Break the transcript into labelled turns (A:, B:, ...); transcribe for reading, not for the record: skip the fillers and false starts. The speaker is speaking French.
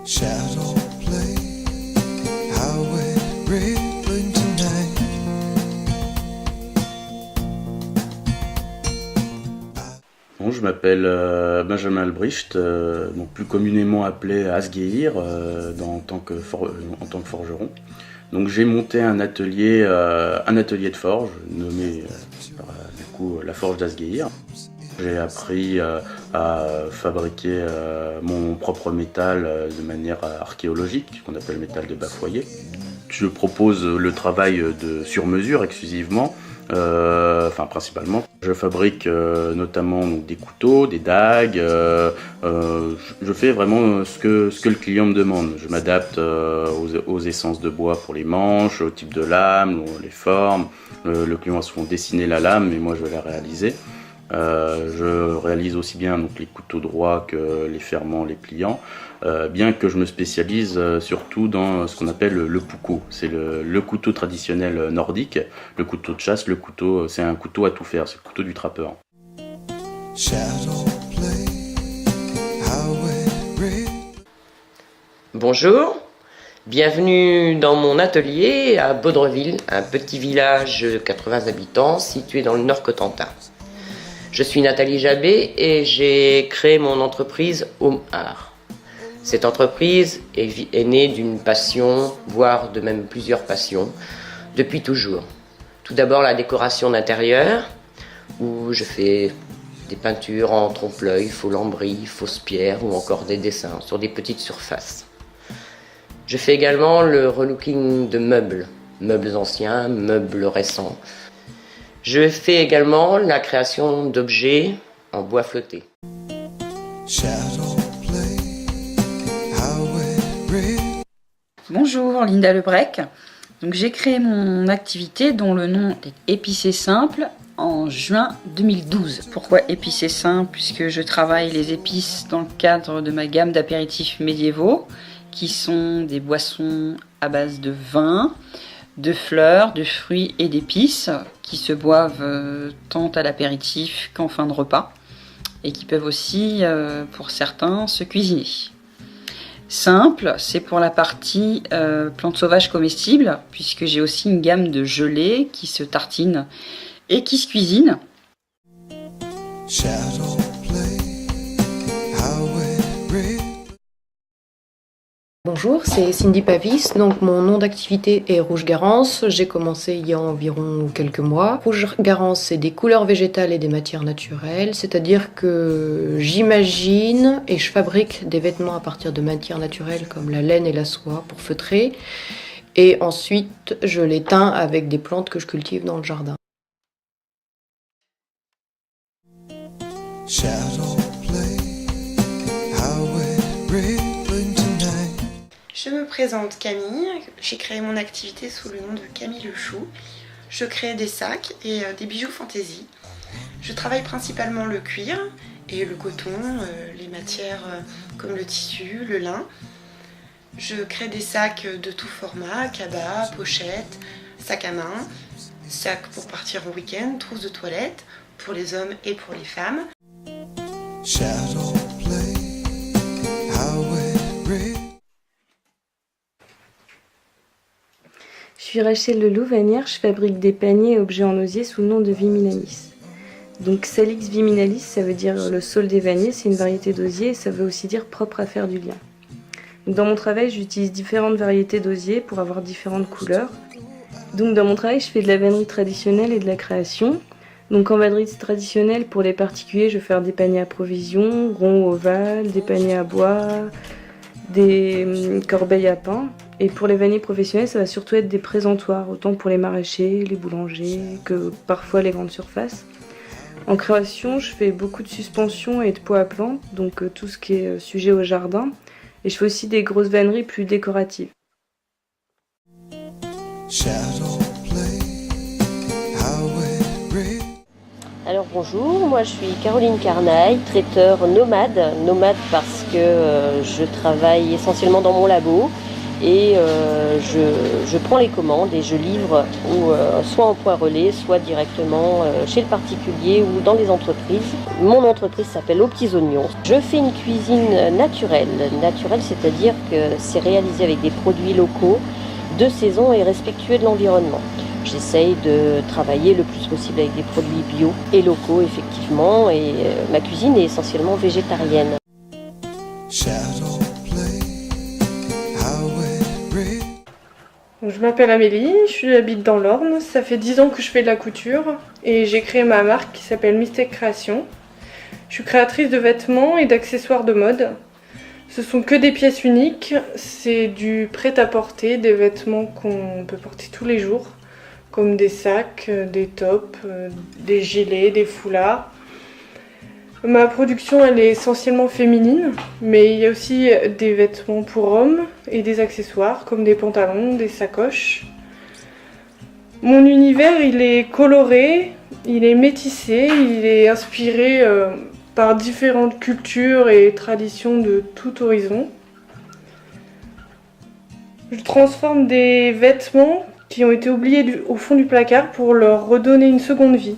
A: Shadow play, how we're rippling tonight.
B: Bon, je m'appelle Benjamin Albrecht, donc plus communément appelé Asgeir en tant que forgeron. Donc j'ai monté un atelier de forge nommé du coup la forge d'Asgeir. J'ai appris à fabriquer mon propre métal de manière archéologique, qu'on appelle métal de bas foyer. Je propose le travail sur mesure exclusivement, principalement. Je fabrique notamment donc, des couteaux, des dagues. Je fais vraiment ce que le client me demande. Je m'adapte aux essences de bois pour les manches, au type de lame, les formes. Le client va souvent dessiner la lame, mais moi je vais la réaliser. Je réalise aussi bien donc, les couteaux droits que les ferments, les pliants, bien que je me spécialise surtout dans ce qu'on appelle le puukko. C'est le couteau traditionnel nordique, le couteau de chasse, c'est un couteau à tout faire, c'est le couteau du trappeur.
C: Bonjour, bienvenue dans mon atelier à Baudreville, un petit village de 80 habitants situé dans le Nord Cotentin. Je suis Nathalie Jabé et j'ai créé mon entreprise Home Art. Cette entreprise est née d'une passion, voire de même plusieurs passions, depuis toujours. Tout d'abord la décoration d'intérieur, où je fais des peintures en trompe-l'œil, faux lambris, fausses pierres ou encore des dessins sur des petites surfaces. Je fais également le relooking de meubles anciens, meubles récents. Je fais également la création d'objets en bois flotté.
D: Bonjour, Linda Lebrec. Donc, j'ai créé mon activité dont le nom est Épicé Simple en juin 2012. Pourquoi épicé simple? Puisque je travaille les épices dans le cadre de ma gamme d'apéritifs médiévaux qui sont des boissons à base de vin, de fleurs, de fruits et d'épices qui se boivent tant à l'apéritif qu'en fin de repas et qui peuvent aussi, pour certains, se cuisiner. Simple, c'est pour la partie plantes sauvages comestibles puisque j'ai aussi une gamme de gelées qui se tartinent et qui se cuisinent.
E: Bonjour, c'est Cindy Pavis, donc mon nom d'activité est Rouge Garance. J'ai commencé il y a environ quelques mois. Rouge Garance, c'est des couleurs végétales et des matières naturelles, c'est-à-dire que j'imagine et je fabrique des vêtements à partir de matières naturelles comme la laine et la soie pour feutrer. Et ensuite, je les teins avec des plantes que je cultive dans le jardin.
F: Je me présente Camille, j'ai créé mon activité sous le nom de Camille Le Chou. Je crée des sacs et des bijoux fantaisie. Je travaille principalement le cuir et le coton, les matières comme le tissu, le lin. Je crée des sacs de tout format, cabas, pochettes, sacs à main, sacs pour partir en week-end, trousses de toilette pour les hommes et pour les femmes.
G: Je suis Rachel Leloup-Vanière, je fabrique des paniers et objets en osier sous le nom de Viminalis. Donc Salix Viminalis, ça veut dire le saule des vanniers, c'est une variété d'osier et ça veut aussi dire propre à faire du lien. Donc dans mon travail, j'utilise différentes variétés d'osier pour avoir différentes couleurs. Donc dans mon travail, je fais de la vannerie traditionnelle et de la création. Donc en vannerie traditionnelle, pour les particuliers, je vais faire des paniers à provisions, ronds, ovales, des paniers à bois, des corbeilles à pain. Et pour les vanniers professionnels, ça va surtout être des présentoirs, autant pour les maraîchers, les boulangers, que parfois les grandes surfaces. En création, je fais beaucoup de suspensions et de pots à plantes, donc tout ce qui est sujet au jardin. Et je fais aussi des grosses vanneries plus décoratives.
H: Alors bonjour, moi je suis Caroline Carnaille, traiteur nomade parce que je travaille essentiellement dans mon labo et je prends les commandes et je livre soit en point relais, soit directement chez le particulier ou dans les entreprises. Mon entreprise s'appelle Aux Petits Oignons. Je fais une cuisine naturelle. Naturelle, c'est-à-dire que c'est réalisé avec des produits locaux, de saison et respectueux de l'environnement. J'essaye de travailler le plus possible avec des produits bio et locaux, effectivement, et ma cuisine est essentiellement végétarienne.
A: Shadow play, how it breaks.
I: Je m'appelle Amélie, j'habite dans l'Orne, ça fait 10 ans que je fais de la couture et j'ai créé ma marque qui s'appelle Mystec Création. Je suis créatrice de vêtements et d'accessoires de mode. Ce sont que des pièces uniques, c'est du prêt-à-porter, des vêtements qu'on peut porter tous les jours, comme des sacs, des tops, des gilets, des foulards. Ma production elle est essentiellement féminine, mais il y a aussi des vêtements pour hommes et des accessoires comme des pantalons, des sacoches. Mon univers il est coloré, il est métissé, il est inspiré par différentes cultures et traditions de tout horizon. Je transforme des vêtements qui ont été oubliés au fond du placard pour leur redonner une seconde vie.